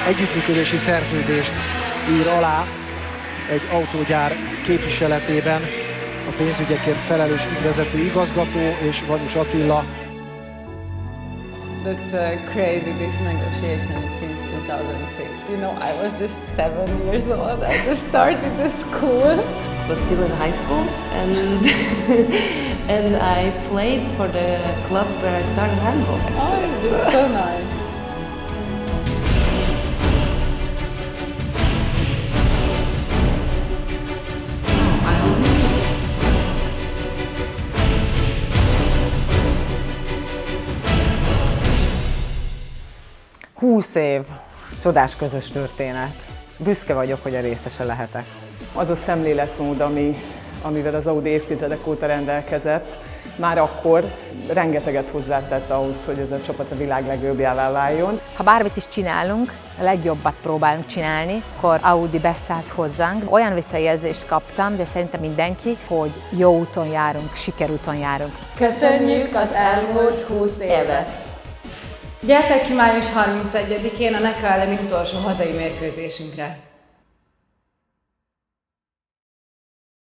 együttműködési szerződést ír alá egy autógyár képviseletében a pénzügyekért felelős ügyvezető igazgató és Május Attila. That's crazy, this negotiation since 2006. You know, I was just 7 years old. I just started the school. I was still in high school and I played for the club where I started handball actually. Oh, that's so nice. Húsz év, csodás közös történet. Büszke vagyok, hogy a részese lehetek. Az a szemléletmód, amivel az Audi évtizedek óta rendelkezett, már akkor rengeteget hozzátett ahhoz, hogy ez a csapat a világ legjobbjává váljon. Ha bármit is csinálunk, a legjobbat próbálunk csinálni, akkor Audi beszállt hozzánk. Olyan visszajelzést kaptam, de szerintem mindenki, hogy jó úton járunk, sikerúton járunk. Köszönjük az elmúlt 20 évet! Gyertek ki május 31-én a NECA elleni utolsó hazai mérkőzésünkre!